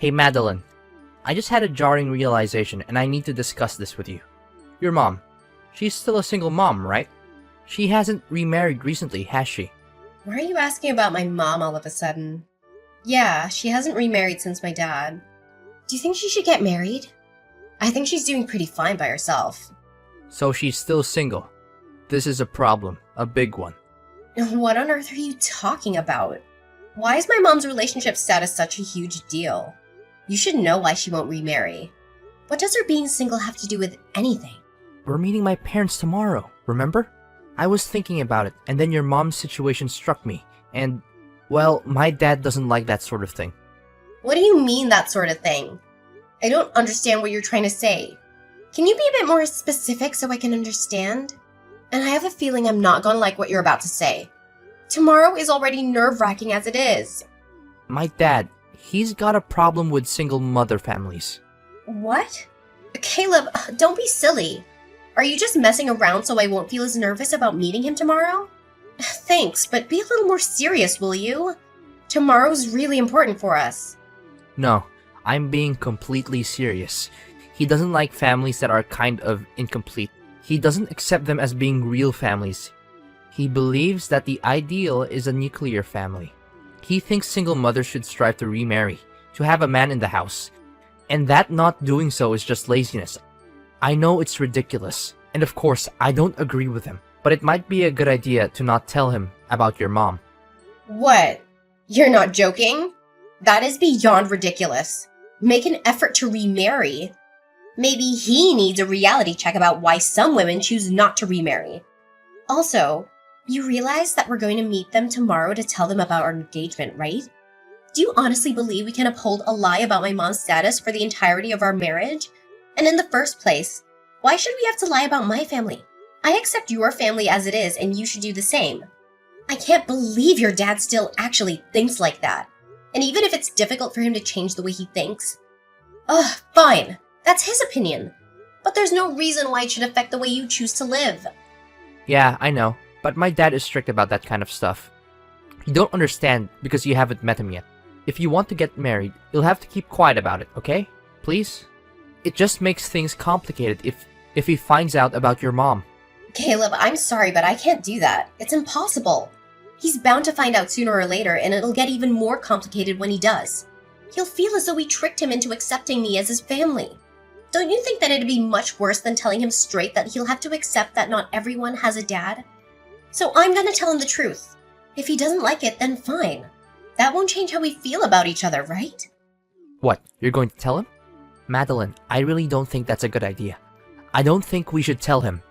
Hey Madeline, I just had a jarring realization and I need to discuss this with you. Your mom. She's still a single mom, right? She hasn't remarried recently, has she? Why are you asking about my mom all of a sudden? Yeah, she hasn't remarried since my dad. Do you think she should get married? I think she's doing pretty fine by herself. So she's still single. This is a problem, a big one. What on earth are you talking about? Why is my mom's relationship status such a huge deal? You should know why she won't remarry. What does her being single have to do with anything? We're meeting my parents tomorrow, remember? I was thinking about it, and then your mom's situation struck me, and, well, my dad doesn't like that sort of thing. What do you mean, that sort of thing? I don't understand what you're trying to say. Can you be a bit more specific so I can understand? And I have a feeling I'm not gonna like what you're about to say. Tomorrow is already nerve-wracking as it is. My dad, he's got a problem with single mother families. What? Caleb, don't be silly. Are you just messing around so I won't feel as nervous about meeting him tomorrow? Thanks, but be a little more serious, will you? Tomorrow's really important for us. No, I'm being completely serious. He doesn't like families that are kind of incomplete. He doesn't accept them as being real families. He believes that the ideal is a nuclear family. He thinks single mothers should strive to remarry, to have a man in the house, and that not doing so is just laziness. I know it's ridiculous, and of course, I don't agree with him, but it might be a good idea to not tell him about your mom. What? You're not joking? That is beyond ridiculous. Make an effort to remarry. Maybe he needs a reality check about why some women choose not to remarry. Also, you realize that we're going to meet them tomorrow to tell them about our engagement, right? Do you honestly believe we can uphold a lie about my mom's status for the entirety of our marriage? And in the first place, why should we have to lie about my family? I accept your family as it is, and you should do the same. I can't believe your dad still actually thinks like that. And even if it's difficult for him to change the way he thinks, fine. That's his opinion. But there's no reason why it should affect the way you choose to live. Yeah, I know, but my dad is strict about that kind of stuff. You don't understand because you haven't met him yet. If you want to get married, you'll have to keep quiet about it, okay? Please? It just makes things complicated if he finds out about your mom. Caleb, I'm sorry, but I can't do that. It's impossible. He's bound to find out sooner or later, and it'll get even more complicated when he does. He'll feel as though we tricked him into accepting me as his family. Don't you think that it'd be much worse than telling him straight that he'll have to accept that not everyone has a dad? So I'm gonna tell him the truth. If he doesn't like it, then fine. That won't change how we feel about each other, right? What, you're going to tell him? Madeline, I really don't think that's a good idea. I don't think we should tell him.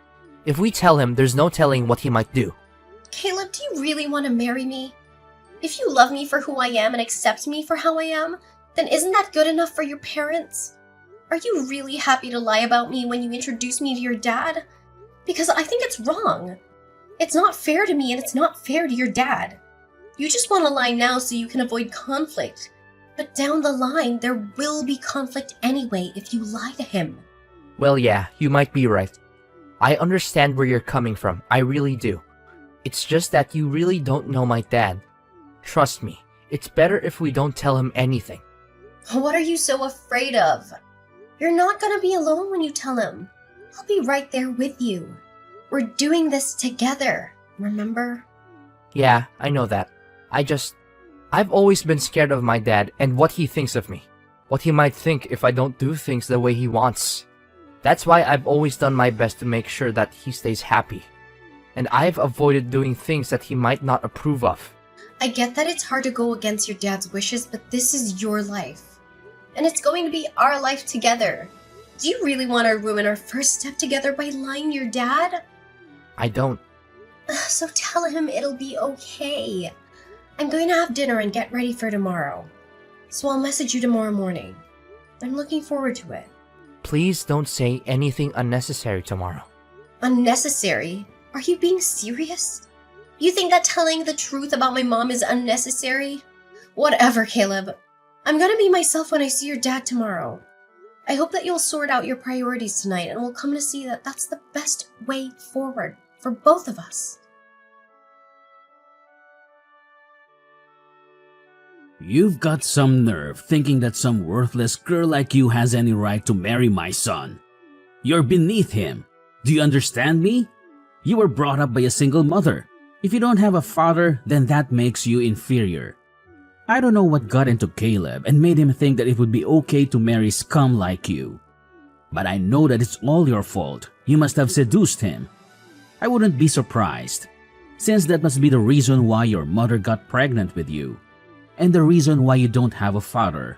If we tell him, there's no telling what he might do. Caleb, do you really want to marry me? If you love me for who I am and accept me for how I am, then isn't that good enough for your parents? Are you really happy to lie about me when you introduce me to your dad? Because I think it's wrong. It's not fair to me and it's not fair to your dad. You just want to lie now so you can avoid conflict. But down the line, there will be conflict anyway if you lie to him. Well, yeah, you might be right. I understand where you're coming from, I really do. It's just that you really don't know my dad. Trust me, it's better if we don't tell him anything. What are you so afraid of? You're not gonna be alone when you tell him. I'll be right there with you. We're doing this together, remember? Yeah, I know that. I've always been scared of my dad and what he thinks of me. What he might think if I don't do things the way he wants. That's why I've always done my best to make sure that he stays happy. And I've avoided doing things that he might not approve of. I get that it's hard to go against your dad's wishes, but this is your life. And it's going to be our life together. Do you really want to ruin our first step together by lying to your dad? I don't. So tell him it'll be okay. I'm going to have dinner and get ready for tomorrow. So I'll message you tomorrow morning. I'm looking forward to it. Please don't say anything unnecessary tomorrow. Unnecessary? Are you being serious? You think that telling the truth about my mom is unnecessary? Whatever, Caleb. I'm gonna be myself when I see your dad tomorrow. I hope that you'll sort out your priorities tonight and we'll come to see that that's the best way forward for both of us. You've got some nerve thinking that some worthless girl like you has any right to marry my son. You're beneath him. Do you understand me? You were brought up by a single mother. If you don't have a father, then that makes you inferior. I don't know what got into Caleb and made him think that it would be okay to marry scum like you. But I know that it's all your fault. You must have seduced him. I wouldn't be surprised, since that must be the reason why your mother got pregnant with you, and the reason why you don't have a father.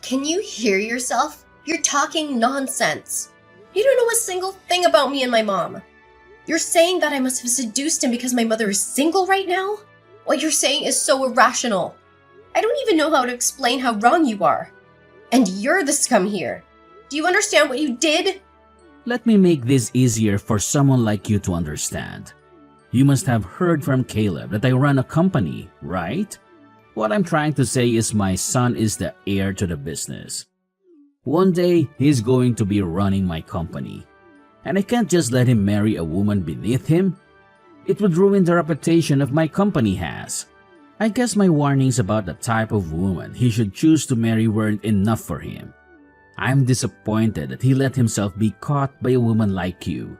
Can you hear yourself? You're talking nonsense. You don't know a single thing about me and my mom. You're saying that I must have seduced him because my mother is single right now? What you're saying is so irrational. I don't even know how to explain how wrong you are. And you're the scum here. Do you understand what you did? Let me make this easier for someone like you to understand. You must have heard from Caleb that I run a company, right? What I'm trying to say is my son is the heir to the business. One day, he's going to be running my company. And I can't just let him marry a woman beneath him. It would ruin the reputation of my company has. I guess my warnings about the type of woman he should choose to marry weren't enough for him. I'm disappointed that he let himself be caught by a woman like you.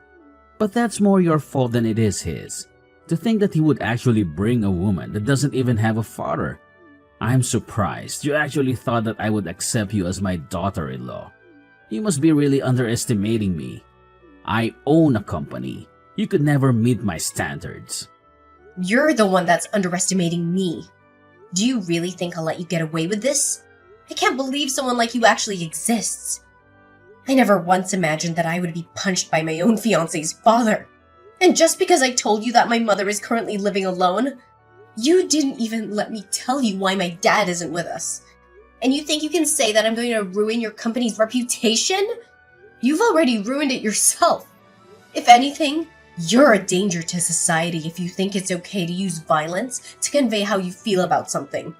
But that's more your fault than it is his. To think that he would actually bring a woman that doesn't even have a father. I'm surprised you actually thought that I would accept you as my daughter-in-law. You must be really underestimating me. I own a company. You could never meet my standards. You're the one that's underestimating me. Do you really think I'll let you get away with this? I can't believe someone like you actually exists. I never once imagined that I would be punched by my own fiancé's father. And just because I told you that my mother is currently living alone, you didn't even let me tell you why my dad isn't with us. And you think you can say that I'm going to ruin your company's reputation? You've already ruined it yourself. If anything, you're a danger to society if you think it's okay to use violence to convey how you feel about something.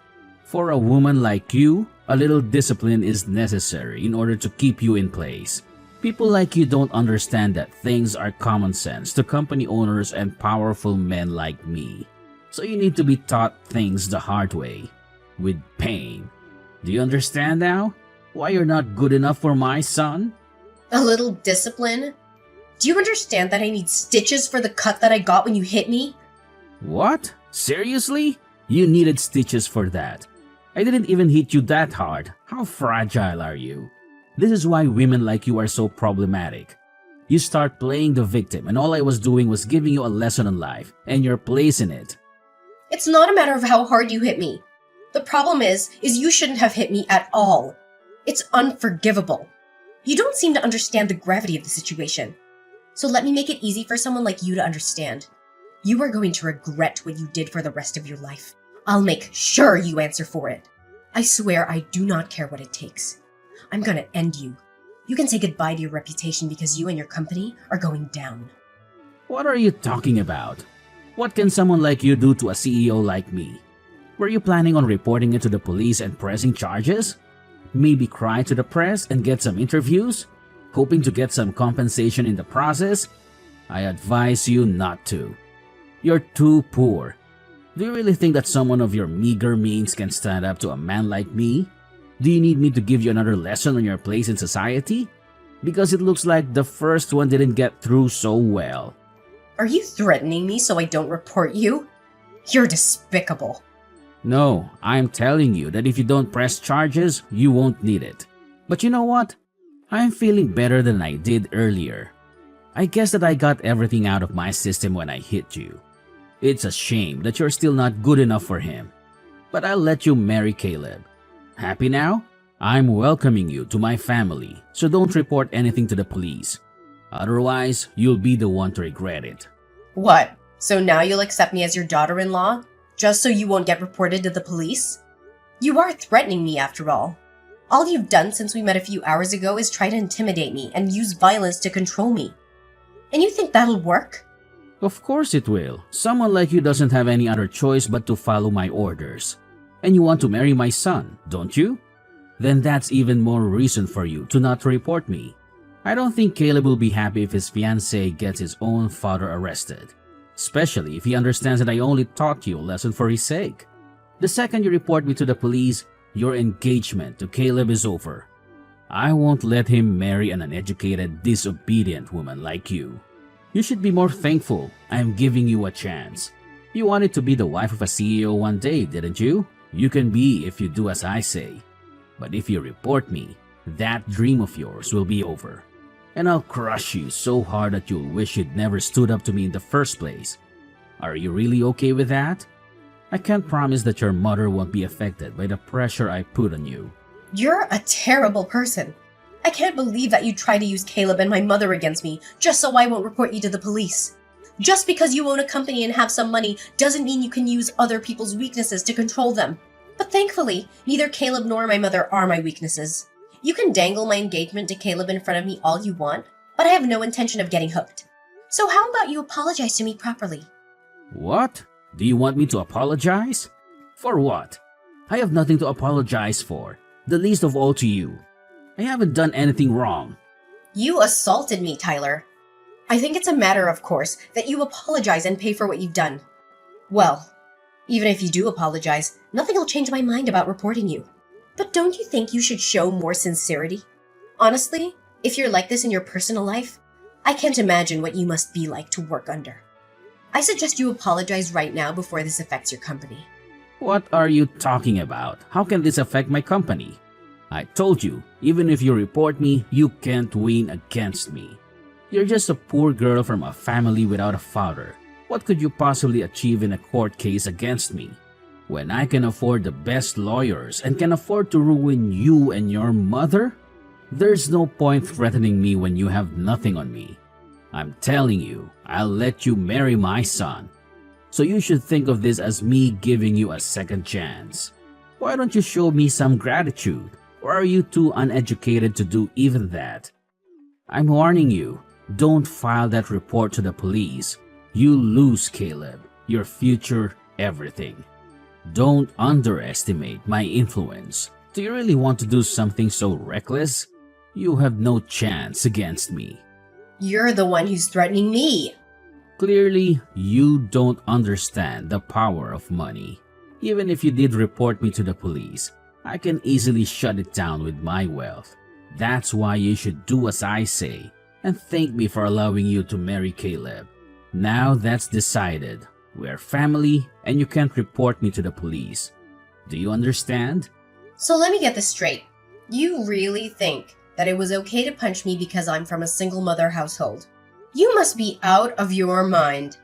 For a woman like you, a little discipline is necessary in order to keep you in place. People like you don't understand that things are common sense to company owners and powerful men like me. So you need to be taught things the hard way, with pain. Do you understand now? Why you're not good enough for my son? A little discipline? Do you understand that I need stitches for the cut that I got when you hit me? What? Seriously? You needed stitches for that. I didn't even hit you that hard. How fragile are you? This is why women like you are so problematic. You start playing the victim and all I was doing was giving you a lesson on life and your place in it. It's not a matter of how hard you hit me. The problem is you shouldn't have hit me at all. It's unforgivable. You don't seem to understand the gravity of the situation. So let me make it easy for someone like you to understand. You are going to regret what you did for the rest of your life. I'll make sure you answer for it. I swear I do not care what it takes. I'm gonna end you. You can say goodbye to your reputation because you and your company are going down. What are you talking about? What can someone like you do to a CEO like me? Were you planning on reporting it to the police and pressing charges? Maybe cry to the press and get some interviews? Hoping to get some compensation in the process? I advise you not to. You're too poor. Do you really think that someone of your meager means can stand up to a man like me? Do you need me to give you another lesson on your place in society? Because it looks like the first one didn't get through so well. Are you threatening me so I don't report you? You're despicable. No, I'm telling you that if you don't press charges, you won't need it. But you know what? I'm feeling better than I did earlier. I guess that I got everything out of my system when I hit you. It's a shame that you're still not good enough for him. But I'll let you marry Caleb. Happy now? I'm welcoming you to my family, so don't report anything to the police. Otherwise, you'll be the one to regret it. What? So now you'll accept me as your daughter-in-law? Just so you won't get reported to the police? You are threatening me after all. All you've done since we met a few hours ago is try to intimidate me and use violence to control me. And you think that'll work? Of course it will. Someone like you doesn't have any other choice but to follow my orders. And you want to marry my son, don't you? Then that's even more reason for you to not report me. I don't think Caleb will be happy if his fiancée gets his own father arrested. Especially if he understands that I only taught you a lesson for his sake. The second you report me to the police, your engagement to Caleb is over. I won't let him marry an uneducated, disobedient woman like you. You should be more thankful I am giving you a chance. You wanted to be the wife of a CEO one day, didn't you? You can be if you do as I say. But if you report me, that dream of yours will be over. And I'll crush you so hard that you'll wish you'd never stood up to me in the first place. Are you really okay with that? I can't promise that your mother won't be affected by the pressure I put on you. You're a terrible person. I can't believe that you try to use Caleb and my mother against me just so I won't report you to the police. Just because you own a company and have some money doesn't mean you can use other people's weaknesses to control them. But thankfully, neither Caleb nor my mother are my weaknesses. You can dangle my engagement to Caleb in front of me all you want, but I have no intention of getting hooked. So how about you apologize to me properly? What? Do you want me to apologize? For what? I have nothing to apologize for, the least of all to you. I haven't done anything wrong. You assaulted me, Tyler. I think it's a matter of course that you apologize and pay for what you've done. Well, even if you do apologize, nothing will change my mind about reporting you. But don't you think you should show more sincerity? Honestly, if you're like this in your personal life, I can't imagine what you must be like to work under. I suggest you apologize right now before this affects your company. What are you talking about? How can this affect my company? I told you, even if you report me, you can't win against me. You're just a poor girl from a family without a father. What could you possibly achieve in a court case against me? When I can afford the best lawyers and can afford to ruin you and your mother? There's no point threatening me when you have nothing on me. I'm telling you, I'll let you marry my son. So you should think of this as me giving you a second chance. Why don't you show me some gratitude? Or are you too uneducated to do even that? I'm warning you, don't file that report to the police. You lose, Caleb, your future, everything. Don't underestimate my influence. Do you really want to do something so reckless? You have no chance against me. You're the one who's threatening me. Clearly, you don't understand the power of money. Even if you did report me to the police, I can easily shut it down with my wealth. That's why you should do as I say and thank me for allowing you to marry Caleb. Now that's decided. We're family and you can't report me to the police. Do you understand? So let me get this straight. You really think that it was okay to punch me because I'm from a single mother household? You must be out of your mind.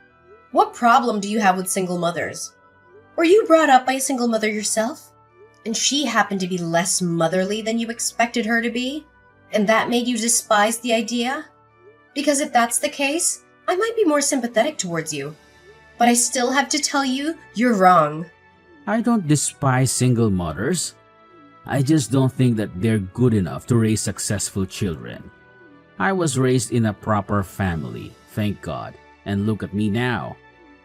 What problem do you have with single mothers? Were you brought up by a single mother yourself? And she happened to be less motherly than you expected her to be? And that made you despise the idea? Because if that's the case, I might be more sympathetic towards you. But I still have to tell you, you're wrong. I don't despise single mothers. I just don't think that they're good enough to raise successful children. I was raised in a proper family, thank God, and look at me now.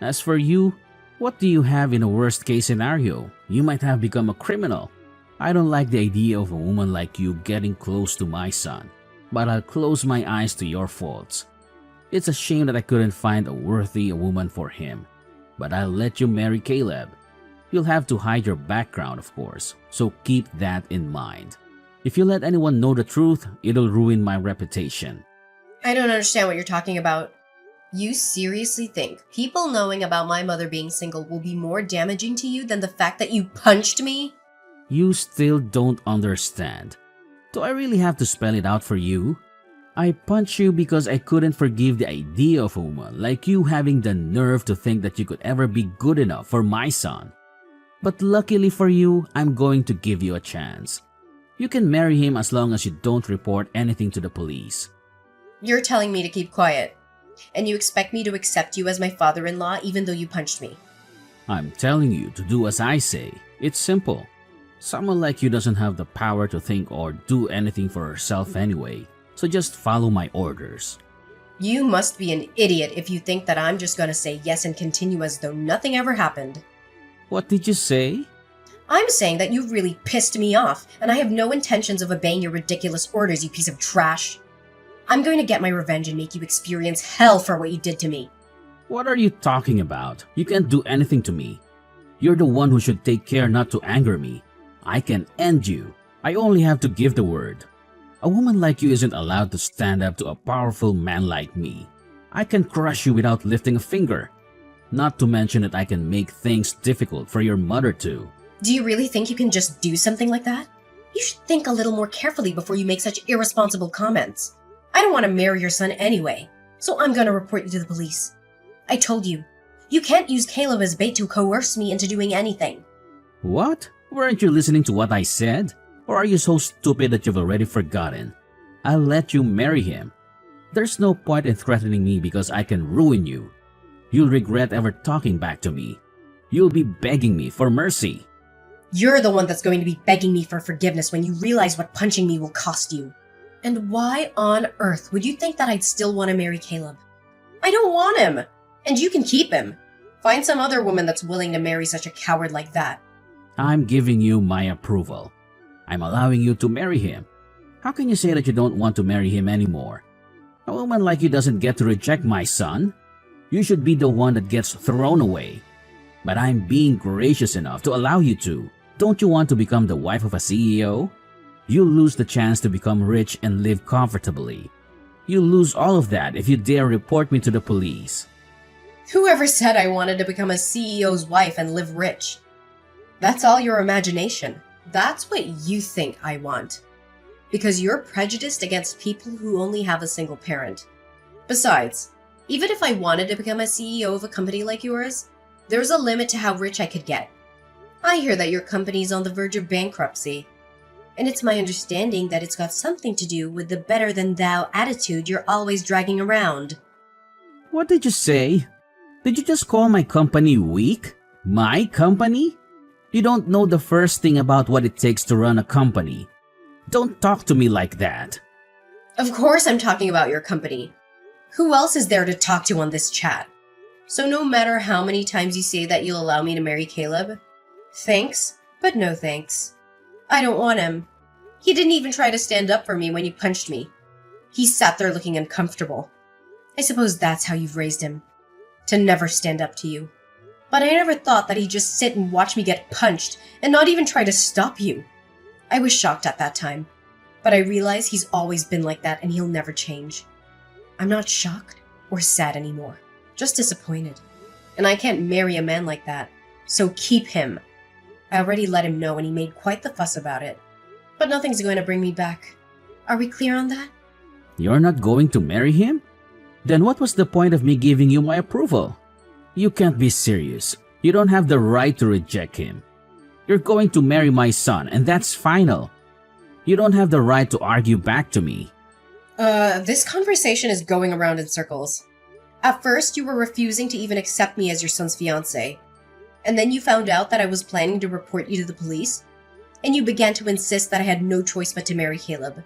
As for you, what do you have in a worst case scenario? You might have become a criminal. I don't like the idea of a woman like you getting close to my son, but I'll close my eyes to your faults. It's a shame that I couldn't find a worthy woman for him, but I'll let you marry Caleb. You'll have to hide your background, of course, so keep that in mind. If you let anyone know the truth, it'll ruin my reputation. I don't understand what you're talking about. You seriously think people knowing about my mother being single will be more damaging to you than the fact that you punched me? You still don't understand. Do I really have to spell it out for you? I punched you because I couldn't forgive the idea of a woman like you having the nerve to think that you could ever be good enough for my son. But luckily for you, I'm going to give you a chance. You can marry him as long as you don't report anything to the police. You're telling me to keep quiet. And you expect me to accept you as my father-in-law even though you punched me. I'm telling you to do as I say. It's simple. Someone like you doesn't have the power to think or do anything for herself anyway. So just follow my orders. You must be an idiot if you think that I'm just gonna say yes and continue as though nothing ever happened. What did you say? I'm saying that you really pissed me off, and I have no intentions of obeying your ridiculous orders, you piece of trash. I'm going to get my revenge and make you experience hell for what you did to me. What are you talking about? You can't do anything to me. You're the one who should take care not to anger me. I can end you. I only have to give the word. A woman like you isn't allowed to stand up to a powerful man like me. I can crush you without lifting a finger. Not to mention that I can make things difficult for your mother too. Do you really think you can just do something like that? You should think a little more carefully before you make such irresponsible comments. I don't want to marry your son anyway, so I'm gonna report you to the police. I told you, you can't use Caleb as bait to coerce me into doing anything. What? Weren't you listening to what I said? Or are you so stupid that you've already forgotten? I'll let you marry him. There's no point in threatening me because I can ruin you. You'll regret ever talking back to me. You'll be begging me for mercy. You're the one that's going to be begging me for forgiveness when you realize what punching me will cost you. And why on earth would you think that I'd still want to marry Caleb? I don't want him, and you can keep him. Find some other woman that's willing to marry such a coward like that. I'm giving you my approval. I'm allowing you to marry him. How can you say that you don't want to marry him anymore? A woman like you doesn't get to reject my son. You should be the one that gets thrown away. But I'm being gracious enough to allow you to. Don't you want to become the wife of a CEO? You'll lose the chance to become rich and live comfortably. You'll lose all of that if you dare report me to the police. Whoever said I wanted to become a CEO's wife and live rich? That's all your imagination. That's what you think I want. Because you're prejudiced against people who only have a single parent. Besides, even if I wanted to become a CEO of a company like yours, there's a limit to how rich I could get. I hear that your company's on the verge of bankruptcy, and it's my understanding that it's got something to do with the better-than-thou attitude you're always dragging around. What did you say? Did you just call my company weak? My company? You don't know the first thing about what it takes to run a company. Don't talk to me like that. Of course I'm talking about your company. Who else is there to talk to on this chat? So no matter how many times you say that you'll allow me to marry Caleb, thanks, but no thanks. I don't want him. He didn't even try to stand up for me when you punched me. He sat there looking uncomfortable. I suppose that's how you've raised him. To never stand up to you. But I never thought that he'd just sit and watch me get punched and not even try to stop you. I was shocked at that time. But I realize he's always been like that and he'll never change. I'm not shocked or sad anymore. Just disappointed. And I can't marry a man like that. So keep him. I already let him know and he made quite the fuss about it. But nothing's going to bring me back. Are we clear on that? You're not going to marry him? Then what was the point of me giving you my approval? You can't be serious. You don't have the right to reject him. You're going to marry my son, and that's final. You don't have the right to argue back to me. This conversation is going around in circles. At first, you were refusing to even accept me as your son's fiancé. And then you found out that I was planning to report you to the police. And you began to insist that I had no choice but to marry Caleb.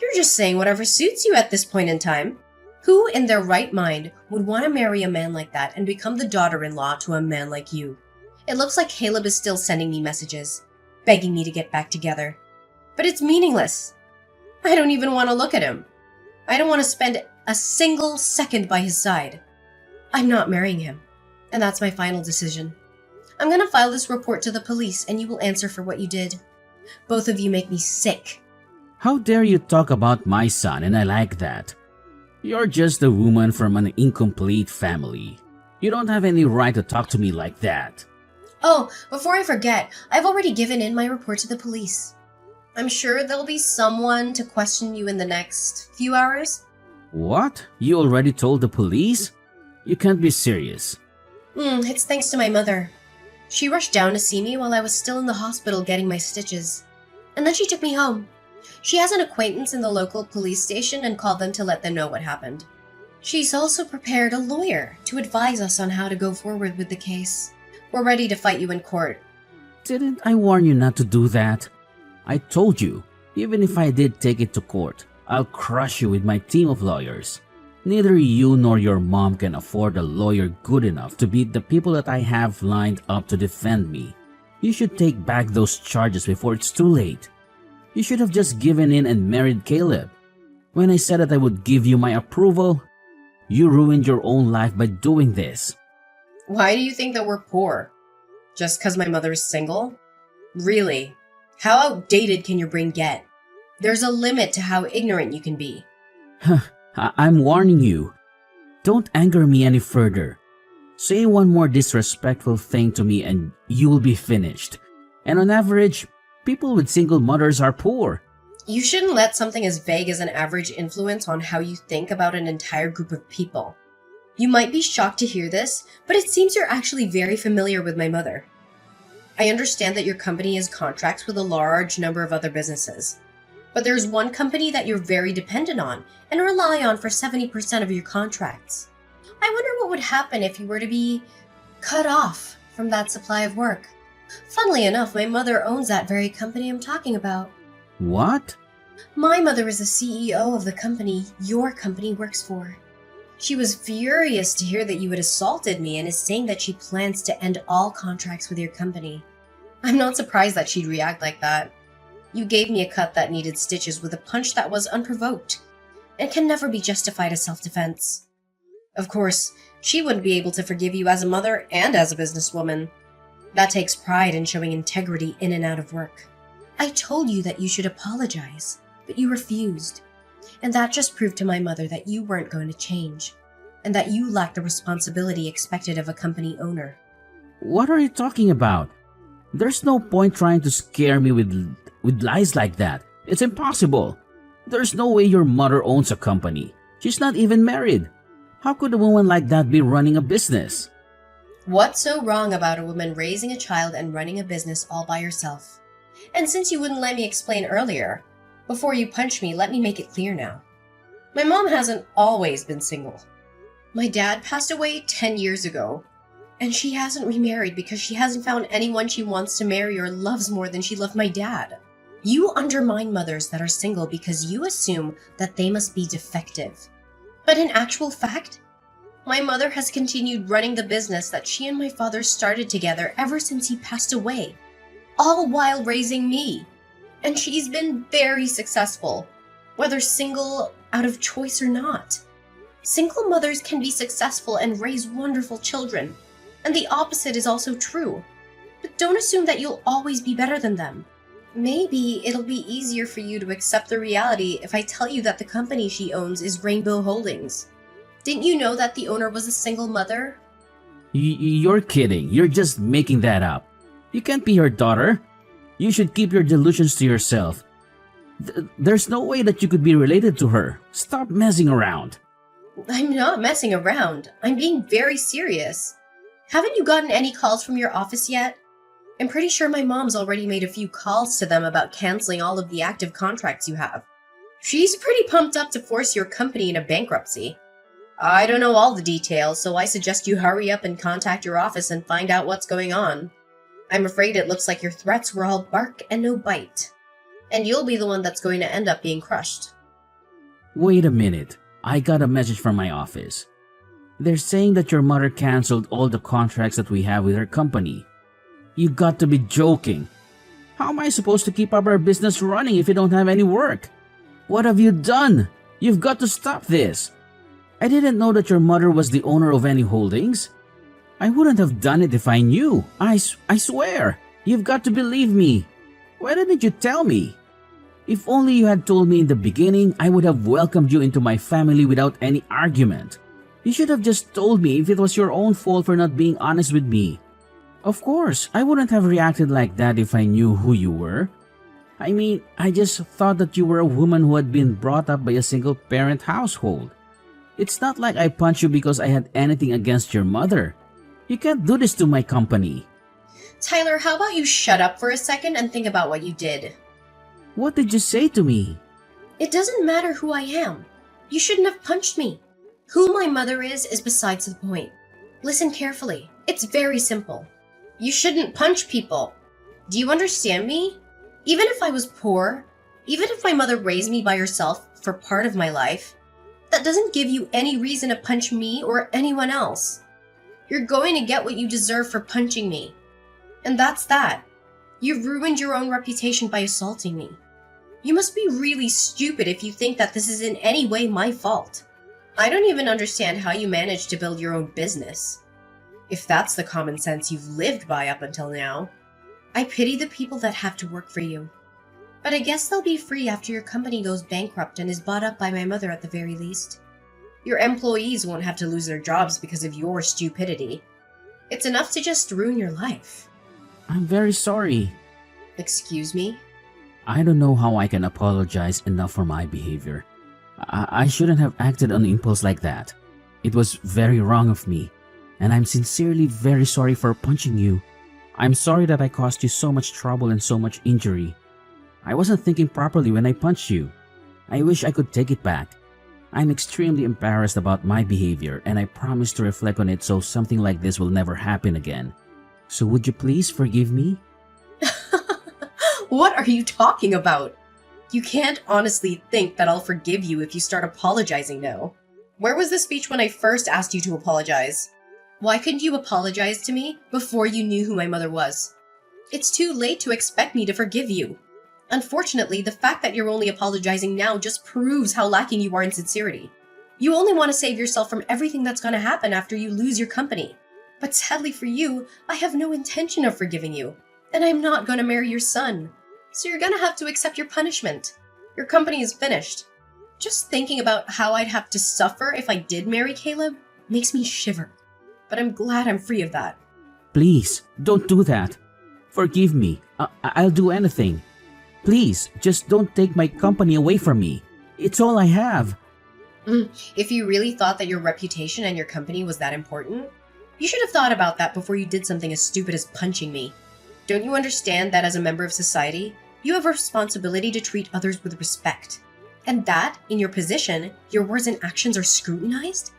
You're just saying whatever suits you at this point in time. Who in their right mind would want to marry a man like that and become the daughter-in-law to a man like you? It looks like Caleb is still sending me messages, begging me to get back together. But it's meaningless. I don't even want to look at him. I don't want to spend a single second by his side. I'm not marrying him, and that's my final decision. I'm gonna file this report to the police and you will answer for what you did. Both of you make me sick. How dare you talk about my son, and I like that. You're just a woman from an incomplete family. You don't have any right to talk to me like that. Oh, before I forget, I've already given in my report to the police. I'm sure there'll be someone to question you in the next few hours. What? You already told the police? You can't be serious. It's thanks to my mother. She rushed down to see me while I was still in the hospital getting my stitches. And then she took me home. She has an acquaintance in the local police station and called them to let them know what happened. She's also prepared a lawyer to advise us on how to go forward with the case. We're ready to fight you in court. Didn't I warn you not to do that? I told you, even if I did take it to court, I'll crush you with my team of lawyers. Neither you nor your mom can afford a lawyer good enough to beat the people that I have lined up to defend me. You should take back those charges before it's too late. You should have just given in and married Caleb. When I said that I would give you my approval, you ruined your own life by doing this. Why do you think that we're poor? Just because my mother is single? Really? How outdated can your brain get? There's a limit to how ignorant you can be. I'm warning you. Don't anger me any further. Say one more disrespectful thing to me and you will be finished. And on average, people with single mothers are poor. You shouldn't let something as vague as an average influence on how you think about an entire group of people. You might be shocked to hear this, but it seems you're actually very familiar with my mother. I understand that your company has contracts with a large number of other businesses. But there's one company that you're very dependent on and rely on for 70% of your contracts. I wonder what would happen if you were to be cut off from that supply of work. Funnily enough, my mother owns that very company I'm talking about. What? My mother is the CEO of the company your company works for. She was furious to hear that you had assaulted me and is saying that she plans to end all contracts with your company. I'm not surprised that she'd react like that. You gave me a cut that needed stitches with a punch that was unprovoked and can never be justified as self-defense. Of course, she wouldn't be able to forgive you as a mother and as a businesswoman. That takes pride in showing integrity in and out of work. I told you that you should apologize, but you refused. And that just proved to my mother that you weren't going to change, and that you lacked the responsibility expected of a company owner. What are you talking about? There's no point trying to scare me with lies like that. It's impossible. There's no way your mother owns a company. She's not even married. How could a woman like that be running a business? What's so wrong about a woman raising a child and running a business all by herself? And since you wouldn't let me explain earlier, before you punch me, let me make it clear now. My mom hasn't always been single. My dad passed away 10 years ago, and she hasn't remarried because she hasn't found anyone she wants to marry or loves more than she loved my dad. You undermine mothers that are single because you assume that they must be defective. But in actual fact, my mother has continued running the business that she and my father started together ever since he passed away, all while raising me. And she's been very successful, whether single out of choice or not. Single mothers can be successful and raise wonderful children, and the opposite is also true. But don't assume that you'll always be better than them. Maybe it'll be easier for you to accept the reality if I tell you that the company she owns is Rainbow Holdings. Didn't you know that the owner was a single mother? You're kidding. You're just making that up. You can't be her daughter. You should keep your delusions to yourself. There's no way that you could be related to her. Stop messing around. I'm not messing around. I'm being very serious. Haven't you gotten any calls from your office yet? I'm pretty sure my mom's already made a few calls to them about canceling all of the active contracts you have. She's pretty pumped up to force your company into bankruptcy. I don't know all the details, so I suggest you hurry up and contact your office and find out what's going on. I'm afraid it looks like your threats were all bark and no bite. And you'll be the one that's going to end up being crushed. Wait a minute. I got a message from my office. They're saying that your mother canceled all the contracts that we have with her company. You got to be joking. How am I supposed to keep up our business running if you don't have any work? What have you done? You've got to stop this. I didn't know that your mother was the owner of any holdings. I wouldn't have done it if I knew. I swear. You've got to believe me. Why didn't you tell me? If only you had told me in the beginning, I would have welcomed you into my family without any argument. You should have just told me if it was your own fault for not being honest with me. Of course, I wouldn't have reacted like that if I knew who you were. I mean, I just thought that you were a woman who had been brought up by a single-parent household. It's not like I punched you because I had anything against your mother. You can't do this to my company. Tyler, how about you shut up for a second and think about what you did? What did you say to me? It doesn't matter who I am. You shouldn't have punched me. Who my mother is besides the point. Listen carefully. It's very simple. You shouldn't punch people. Do you understand me? Even if I was poor, even if my mother raised me by herself for part of my life, that doesn't give you any reason to punch me or anyone else. You're going to get what you deserve for punching me. And that's that. You've ruined your own reputation by assaulting me. You must be really stupid if you think that this is in any way my fault. I don't even understand how you managed to build your own business. if that's the common sense you've lived by up until now. I pity the people that have to work for you. But I guess they'll be free after your company goes bankrupt and is bought up by my mother at the very least. Your employees won't have to lose their jobs because of your stupidity. It's enough to just ruin your life. I'm very sorry. Excuse me? I don't know how I can apologize enough for my behavior. I shouldn't have acted on impulse like that. It was very wrong of me, and I'm sincerely very sorry for punching you. I'm sorry that I caused you so much trouble and so much injury. I wasn't thinking properly when I punched you. I wish I could take it back. I'm extremely embarrassed about my behavior, and I promise to reflect on it so something like this will never happen again. So would you please forgive me? What are you talking about? You can't honestly think that I'll forgive you if you start apologizing now. Where was the speech when I first asked you to apologize? Why couldn't you apologize to me before you knew who my mother was? It's too late to expect me to forgive you. Unfortunately, the fact that you're only apologizing now just proves how lacking you are in sincerity. You only want to save yourself from everything that's going to happen after you lose your company. But sadly for you, I have no intention of forgiving you. And I'm not going to marry your son. So you're going to have to accept your punishment. Your company is finished. Just thinking about how I'd have to suffer if I did marry Caleb makes me shiver. But I'm glad I'm free of that. Please, don't do that. Forgive me. I'll do anything. Please, just don't take my company away from me. It's all I have. If you really thought that your reputation and your company was that important, you should have thought about that before you did something as stupid as punching me. Don't you understand that as a member of society, you have a responsibility to treat others with respect? And that, in your position, your words and actions are scrutinized?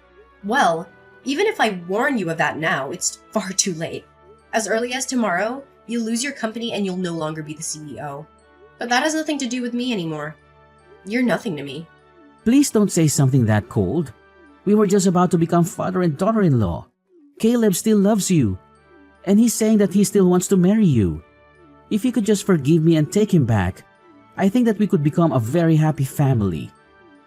Well, even if I warn you of that now, it's far too late. As early as tomorrow, you'll lose your company and you'll no longer be the CEO. But that has nothing to do with me anymore. You're nothing to me. Please don't say something that cold. We were just about to become father and daughter-in-law. Caleb still loves you. And he's saying that he still wants to marry you. If you could just forgive me and take him back, I think that we could become a very happy family.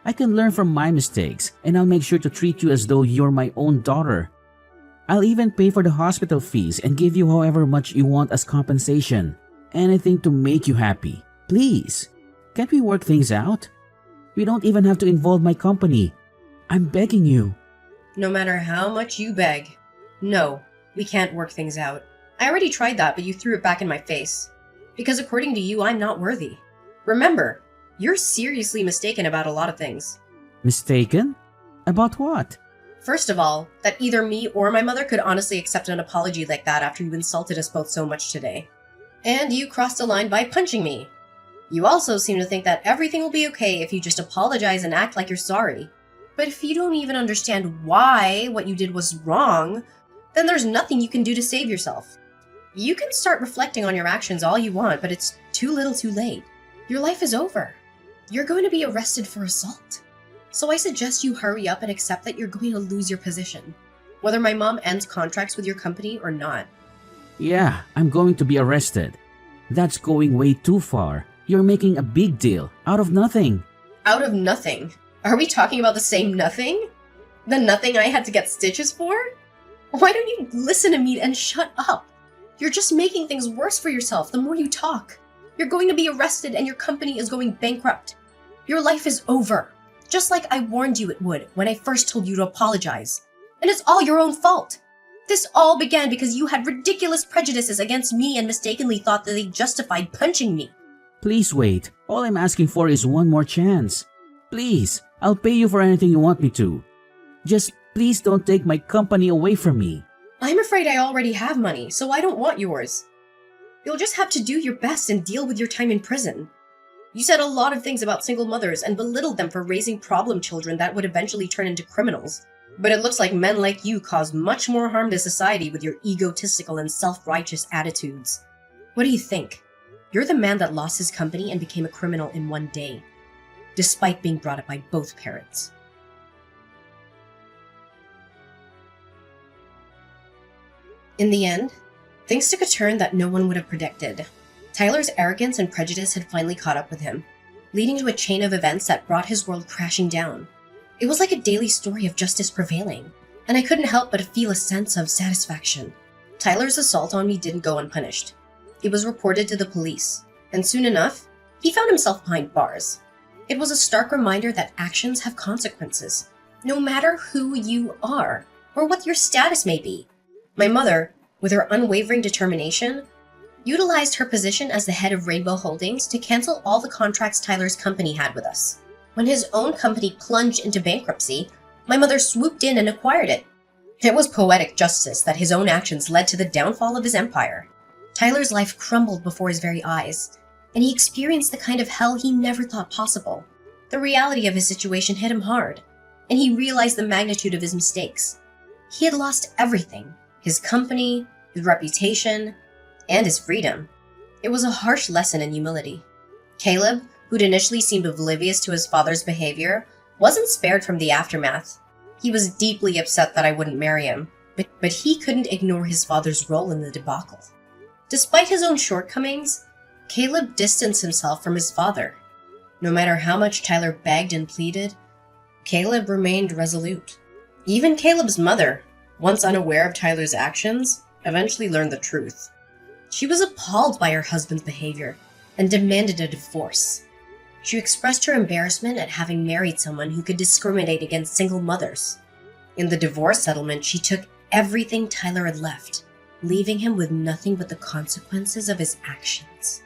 I can learn from my mistakes, and I'll make sure to treat you as though you're my own daughter. I'll even pay for the hospital fees and give you however much you want as compensation. Anything to make you happy. Please, can't we work things out? We don't even have to involve my company. I'm begging you. No matter how much you beg. No, we can't work things out. I already tried that, but you threw it back in my face. Because according to you, I'm not worthy. Remember, you're seriously mistaken about a lot of things. Mistaken? About what? First of all, that either me or my mother could honestly accept an apology like that after you insulted us both so much today. And you crossed a line by punching me. You also seem to think that everything will be okay if you just apologize and act like you're sorry. But if you don't even understand why what you did was wrong, then there's nothing you can do to save yourself. You can start reflecting on your actions all you want, but it's too little too late. Your life is over. You're going to be arrested for assault. So I suggest you hurry up and accept that you're going to lose your position, whether my mom ends contracts with your company or not. Yeah, I'm going to be arrested. That's going way too far. You're making a big deal out of nothing. Out of nothing? Are we talking about the same nothing? The nothing I had to get stitches for? Why don't you listen to me and shut up? You're just making things worse for yourself the more you talk. You're going to be arrested and your company is going bankrupt. Your life is over. Just like I warned you it would when I first told you to apologize. And it's all your own fault. This all began because you had ridiculous prejudices against me and mistakenly thought that they justified punching me. Please wait. All I'm asking for is one more chance. Please, I'll pay you for anything you want me to. Just please don't take my company away from me. I'm afraid I already have money, so I don't want yours. You'll just have to do your best and deal with your time in prison. You said a lot of things about single mothers and belittled them for raising problem children that would eventually turn into criminals. But it looks like men like you cause much more harm to society with your egotistical and self-righteous attitudes. What do you think? You're the man that lost his company and became a criminal in one day, despite being brought up by both parents. In the end, things took a turn that no one would have predicted. Tyler's arrogance and prejudice had finally caught up with him, leading to a chain of events that brought his world crashing down. It was like a daily story of justice prevailing, and I couldn't help but feel a sense of satisfaction. Tyler's assault on me didn't go unpunished. It was reported to the police, and soon enough, he found himself behind bars. It was a stark reminder that actions have consequences, no matter who you are or what your status may be. My mother, with her unwavering determination, utilized her position as the head of Rainbow Holdings to cancel all the contracts Tyler's company had with us. When his own company plunged into bankruptcy, my mother swooped in and acquired it. It was poetic justice that his own actions led to the downfall of his empire. Tyler's life crumbled before his very eyes, and he experienced the kind of hell he never thought possible. The reality of his situation hit him hard, and he realized the magnitude of his mistakes. He had lost everything: his company, his reputation, and his freedom. It was a harsh lesson in humility. Caleb, who'd initially seemed oblivious to his father's behavior, wasn't spared from the aftermath. He was deeply upset that I wouldn't marry him, but he couldn't ignore his father's role in the debacle. Despite his own shortcomings, Caleb distanced himself from his father. No matter how much Tyler begged and pleaded, Caleb remained resolute. Even Caleb's mother, once unaware of Tyler's actions, eventually learned the truth. She was appalled by her husband's behavior and demanded a divorce. She expressed her embarrassment at having married someone who could discriminate against single mothers. In the divorce settlement, she took everything Tyler had left, leaving him with nothing but the consequences of his actions.